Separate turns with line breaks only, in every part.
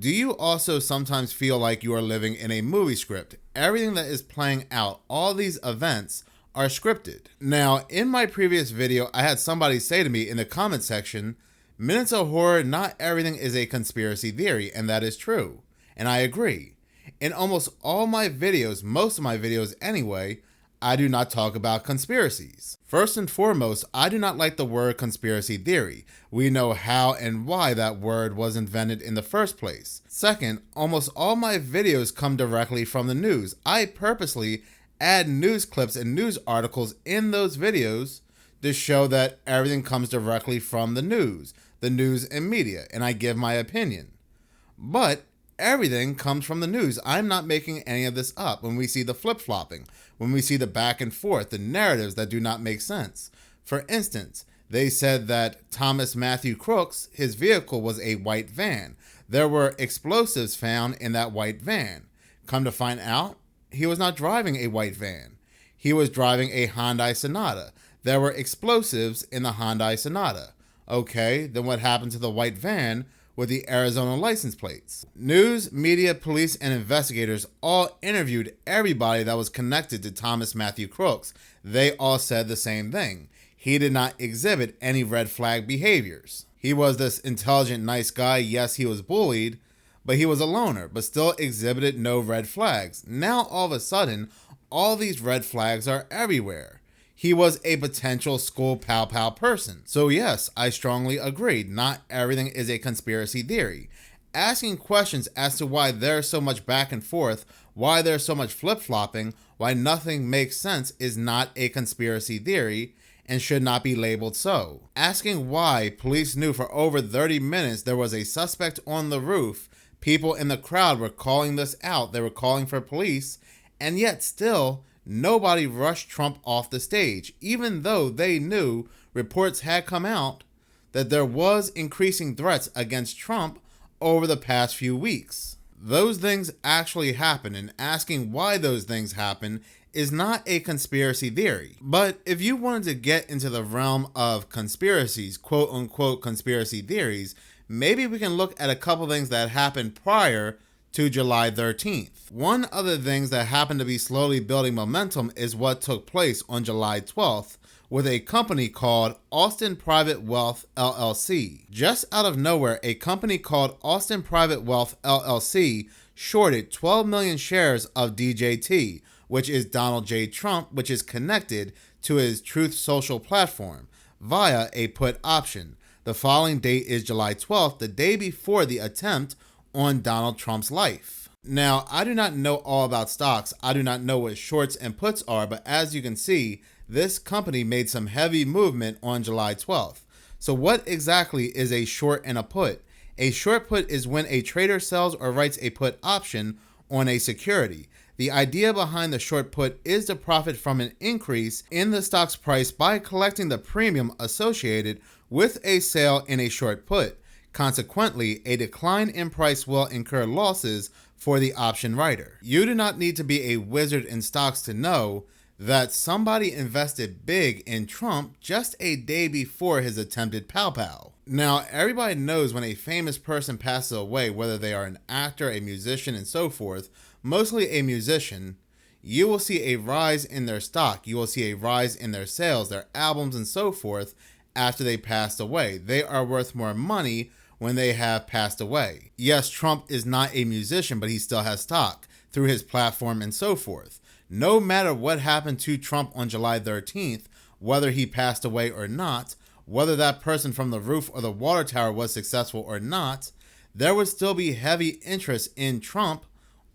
Do you also sometimes feel like you are living in a movie script? Everything that is playing out, all these events, are scripted. Now, in my previous video, I had somebody say to me in the comment section, "Minutes of Horror, not everything is a conspiracy theory," and that is true. And I agree. In almost all my videos, most of my videos anyway, I do not talk about conspiracies. First and foremost, I do not like the word conspiracy theory. We know how and why that word was invented in the first place. Second, almost all my videos come directly from the news. I purposely add news clips and news articles in those videos to show that everything comes directly from the news and media, and I give my opinion. But everything comes from the news. I'm not making any of this up. When we see the flip-flopping, when we see the back and forth, the narratives that do not make sense. For instance, they said that Thomas Matthew Crooks, his vehicle was a white van. There were explosives found in that white van. Come to find out, he was not driving a white van. He was driving a Hyundai Sonata. There were explosives in the Hyundai Sonata. Okay, then what happened to the white van with the Arizona license plates? News, media, police, and investigators all interviewed everybody that was connected to Thomas Matthew Crooks. They all said the same thing. He did not exhibit any red flag behaviors. He was this intelligent, nice guy. Yes, he was bullied, but he was a loner, but still exhibited no red flags. Now, all of a sudden, all these red flags are everywhere. He was a potential school pow-pow person. So yes, I strongly agree. Not everything is a conspiracy theory. Asking questions as to why there's so much back and forth, why there's so much flip-flopping, why nothing makes sense is not a conspiracy theory and should not be labeled so. Asking why police knew for over 30 minutes there was a suspect on the roof, people in the crowd were calling this out, they were calling for police, and yet still, nobody rushed Trump off the stage, even though they knew reports had come out that there was increasing threats against Trump over the past few weeks. Those things actually happen, and asking why those things happen is not a conspiracy theory. But if you wanted to get into the realm of conspiracies, quote unquote conspiracy theories, maybe we can look at a couple things that happened prior to July 13th. One of the things that happened to be slowly building momentum is what took place on July 12th with a company called Austin Private Wealth LLC. Just out of nowhere, a company called Austin Private Wealth LLC shorted 12 million shares of DJT, which is Donald J. Trump, which is connected to his Truth Social platform, via a put option. The following date is July 12th, the day before the attempt on Donald Trump's life. Now, I do not know all about stocks. I do not know what shorts and puts are, but as you can see, this company made some heavy movement on July 12th. So what exactly is a short and a put? A short put is when a trader sells or writes a put option on a security. The idea behind the short put is to profit from an increase in the stock's price by collecting the premium associated with a sale in a short put. Consequently, a decline in price will incur losses for the option writer. You do not need to be a wizard in stocks to know that somebody invested big in Trump just a day before his attempted pow-pow. Now, everybody knows when a famous person passes away, whether they are an actor, a musician, and so forth, mostly a musician, you will see a rise in their stock. You will see a rise in their sales, their albums, and so forth after they passed away. They are worth more money when they have passed away. Yes, Trump is not a musician, but he still has stock through his platform and so forth. No matter what happened to Trump on July 13th, whether he passed away or not, whether that person from the roof or the water tower was successful or not, there would still be heavy interest in Trump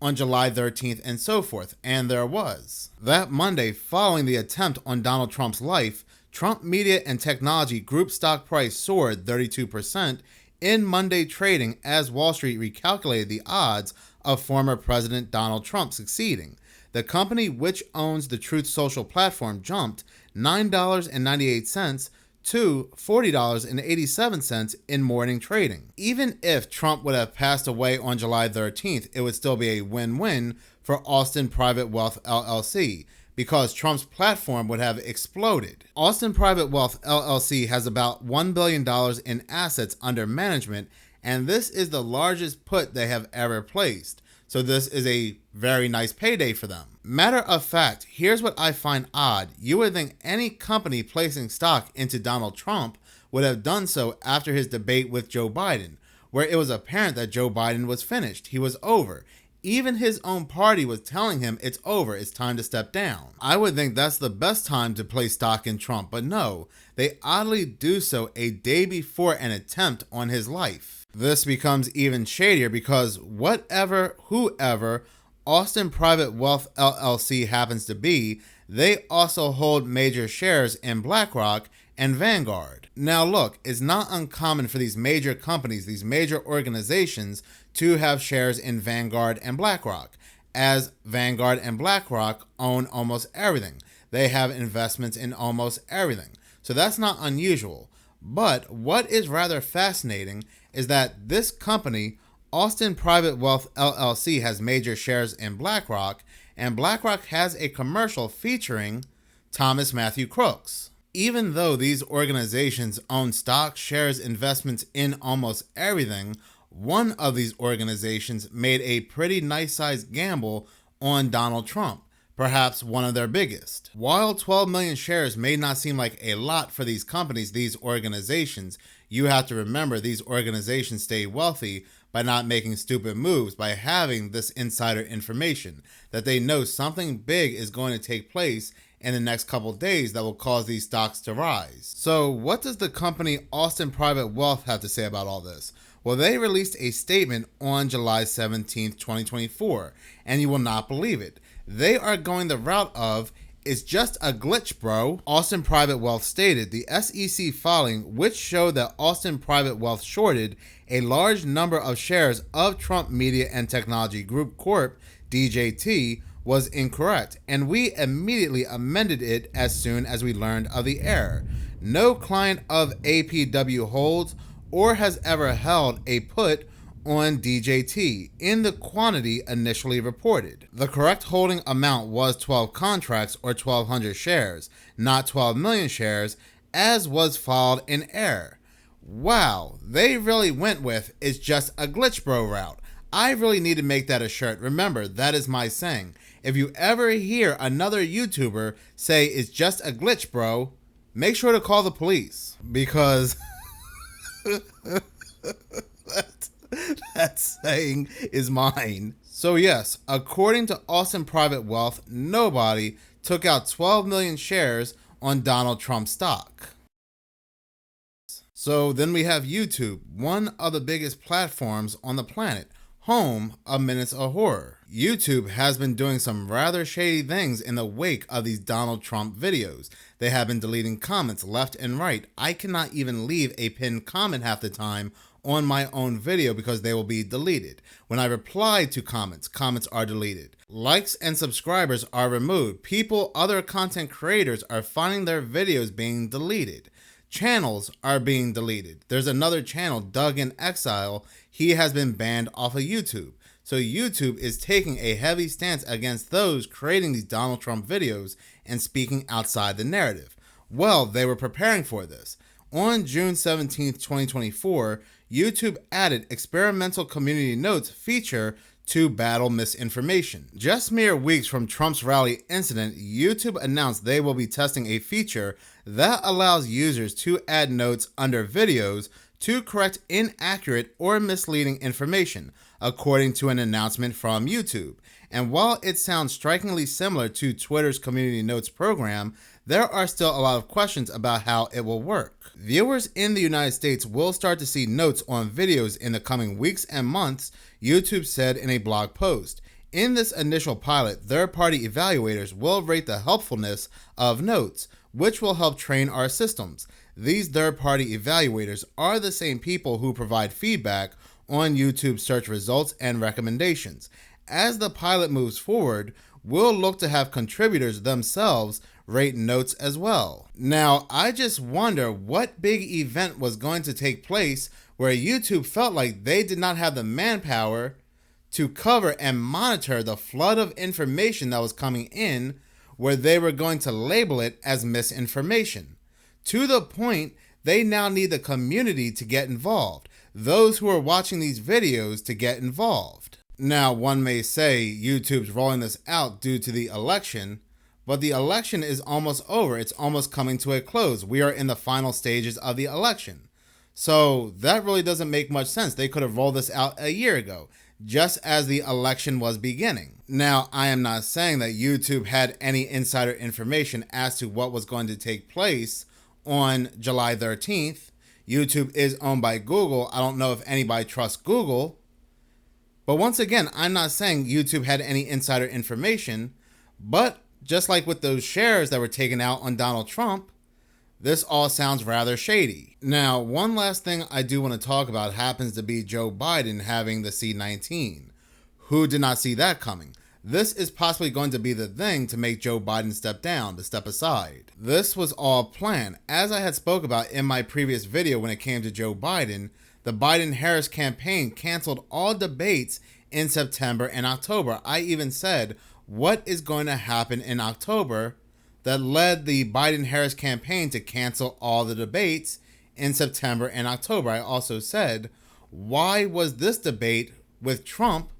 on July 13th and so forth, and there was. That Monday, following the attempt on Donald Trump's life, Trump Media and Technology Group stock price soared 32% in Monday trading as Wall Street recalculated the odds of former President Donald Trump succeeding. The company, which owns the Truth Social platform, jumped $9.98 to $40.87 in morning trading. Even if Trump would have passed away on July 13th, it would still be a win-win for Austin Private Wealth LLC, because Trump's platform would have exploded. Austin Private Wealth LLC has about $1 billion in assets under management and this is the largest put they have ever placed. So this is a very nice payday for them. Matter of fact, here's what I find odd. You would think any company placing stock into Donald Trump would have done so after his debate with Joe Biden, where it was apparent that Joe Biden was finished. He was over. Even his own party was telling him it's over, it's time to step down. I would think that's the best time to place stock in Trump, but no, they oddly do so a day before an attempt on his life. This becomes even shadier because whoever Austin Private Wealth LLC happens to be, they also hold major shares in BlackRock and Vanguard. Now look, it's not uncommon for these major companies, these major organizations to have shares in Vanguard and BlackRock, as Vanguard and BlackRock own almost everything. They have investments in almost everything. So that's not unusual. But what is rather fascinating is that this company, Austin Private Wealth LLC, has major shares in BlackRock, and BlackRock has a commercial featuring Thomas Matthew Crooks. Even though these organizations own stock, shares, investments in almost everything, one of these organizations made a pretty nice-sized gamble on Donald Trump, perhaps one of their biggest. While 12 million shares may not seem like a lot for these companies, these organizations, you have to remember these organizations stay wealthy by not making stupid moves, by having this insider information, that they know something big is going to take place in the next couple days that will cause these stocks to rise. So what does the company Austin Private Wealth have to say about all this? Well, they released a statement on July 17th, 2024, and you will not believe it. They are going the route of, it's just a glitch, bro. Austin Private Wealth stated the SEC filing, which showed that Austin Private Wealth shorted a large number of shares of Trump Media and Technology Group Corp., DJT, was incorrect, and we immediately amended it as soon as we learned of the error. No client of APW holds or has ever held a put on DJT in the quantity initially reported. The correct holding amount was 12 contracts or 1,200 shares, not 12 million shares, as was filed in error. Wow, they really went with it's just a glitch bro route. I really need to make that a shirt. Remember, that is my saying. If you ever hear another YouTuber say it's just a glitch bro, make sure to call the police, because that saying is mine. So yes, according to Austin Private Wealth, nobody took out 12 million shares on Donald Trump stock. So then we have YouTube, one of the biggest platforms on the planet, home of Minutes of Horror. YouTube has been doing some rather shady things in the wake of these Donald Trump videos. They have been deleting comments left and right. I cannot even leave a pinned comment half the time on my own video because they will be deleted. When I reply to comments, comments are deleted. Likes and subscribers are removed. Other content creators are finding their videos being deleted. Channels are being deleted. There's another channel, Doug in Exile. He has been banned off of YouTube. So YouTube is taking a heavy stance against those creating these Donald Trump videos and speaking outside the narrative. Well, they were preparing for this. On June 17th, 2024, YouTube added experimental community notes feature to battle misinformation. Just mere weeks from Trump's rally incident, YouTube announced they will be testing a feature that allows users to add notes under videos to correct inaccurate or misleading information, according to an announcement from YouTube. And while it sounds strikingly similar to Twitter's Community Notes program, there are still a lot of questions about how it will work. Viewers in the United States will start to see notes on videos in the coming weeks and months, YouTube said in a blog post. In this initial pilot, third-party evaluators will rate the helpfulness of notes, which will help train our systems. These third-party evaluators are the same people who provide feedback on YouTube search results and recommendations. As the pilot moves forward, we'll look to have contributors themselves rate notes as well. Now, I just wonder what big event was going to take place where YouTube felt like they did not have the manpower to cover and monitor the flood of information that was coming in, where they were going to label it as misinformation. To the point, they now need the community to get involved. those who are watching these videos to get involved. Now, one may say YouTube's rolling this out due to the election, but the election is almost over. It's almost coming to a close. We are in the final stages of the election. So that really doesn't make much sense. They could have rolled this out a year ago, just as the election was beginning. Now, I am not saying that YouTube had any insider information as to what was going to take place on July 13th. YouTube is owned by Google. I don't know if anybody trusts Google. But once again, I'm not saying YouTube had any insider information, but just like with those shares that were taken out on Donald Trump, this all sounds rather shady. Now, one last thing I do want to talk about happens to be Joe Biden having the C-19. Who did not see that coming? This is possibly going to be the thing to make Joe Biden step down, to step aside. This was all planned. As I had spoke about in my previous video when it came to Joe Biden, the Biden-Harris campaign canceled all debates in September and October. I even said, what is going to happen in October that led the Biden-Harris campaign to cancel all the debates in September and October? I also said, why was this debate with Trump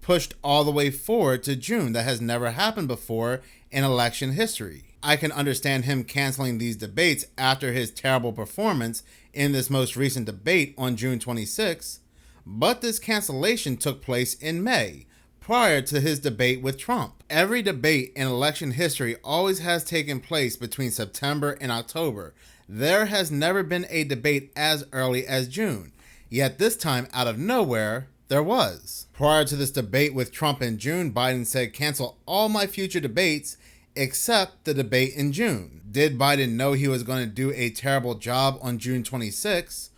pushed all the way forward to June? That has never happened before in election history. I can understand him canceling these debates after his terrible performance in this most recent debate on June 26, but this cancellation took place in May, prior to his debate with Trump. Every debate in election history always has taken place between September and October. There has never been a debate as early as June, yet this time, out of nowhere, there was. Prior to this debate with Trump in June, Biden said, cancel all my future debates except the debate in June. Did Biden know he was going to do a terrible job on June 26,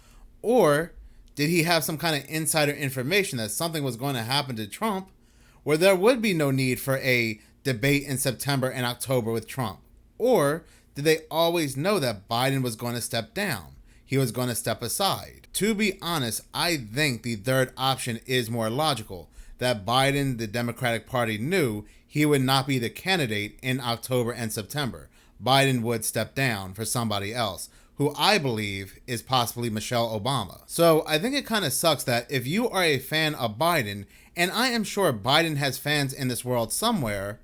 or did he have some kind of insider information that something was going to happen to Trump where there would be no need for a debate in September and October with Trump? Or did they always know that Biden was going to step down? He was going to step aside. To be honest, I think the third option is more logical, that Biden, the Democratic Party, knew he would not be the candidate in October and September. Biden would step down for somebody else, who I believe is possibly Michelle Obama. So I think it kind of sucks that if you are a fan of Biden, and I am sure Biden has fans in this world somewhere,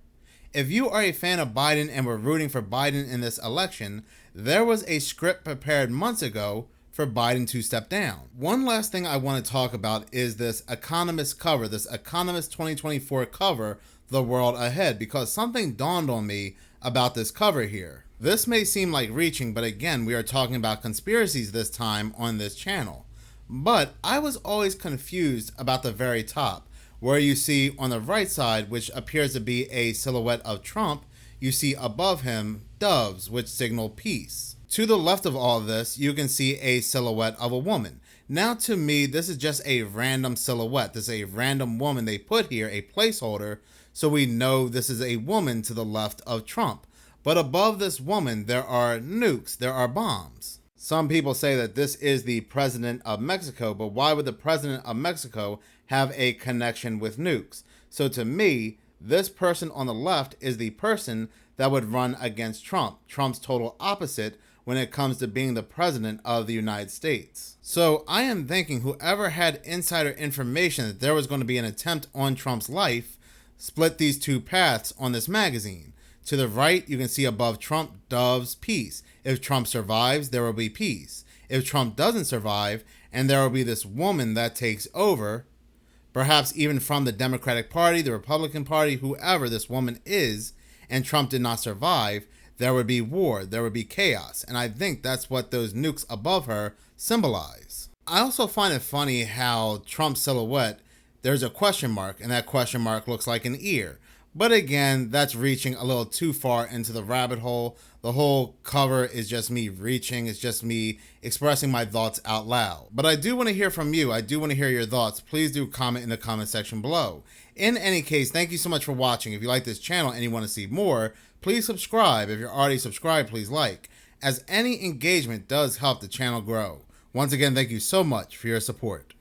if you are a fan of Biden and were rooting for Biden in this election, there was a script prepared months ago for Biden to step down. One last thing I want to talk about is this Economist cover, this Economist 2024 cover, The World Ahead, because something dawned on me about this cover here. This may seem like reaching, but again, we are talking about conspiracies this time on this channel. But I was always confused about the very top, where you see on the right side, which appears to be a silhouette of Trump, you see above him doves, which signal peace. To the left of all of this, you can see a silhouette of a woman. Now, to me, this is just a random silhouette. This is a random woman they put here, a placeholder, so we know this is a woman to the left of Trump. But above this woman, there are nukes, there are bombs. Some people say that this is the president of Mexico, but why would the president of Mexico have a connection with nukes? So to me, this person on the left is the person that would run against Trump, Trump's total opposite when it comes to being the president of the United States. So I am thinking whoever had insider information that there was going to be an attempt on Trump's life split these two paths on this magazine. To the right, you can see above Trump, doves, peace. If Trump survives, there will be peace. If Trump doesn't survive, and there will be this woman that takes over, perhaps even from the Democratic Party, the Republican Party, whoever this woman is, and Trump did not survive, there would be war, there would be chaos. And I think that's what those nukes above her symbolize. I also find it funny how Trump's silhouette, there's a question mark, and that question mark looks like an ear. But again, that's reaching a little too far into the rabbit hole. The whole cover is just me reaching. It's just me expressing my thoughts out loud. But I do want to hear from you. I do want to hear your thoughts. Please do comment in the comment section below. In any case, thank you so much for watching. If you like this channel and you want to see more, please subscribe. If you're already subscribed, please like, as any engagement does help the channel grow. Once again, thank you so much for your support.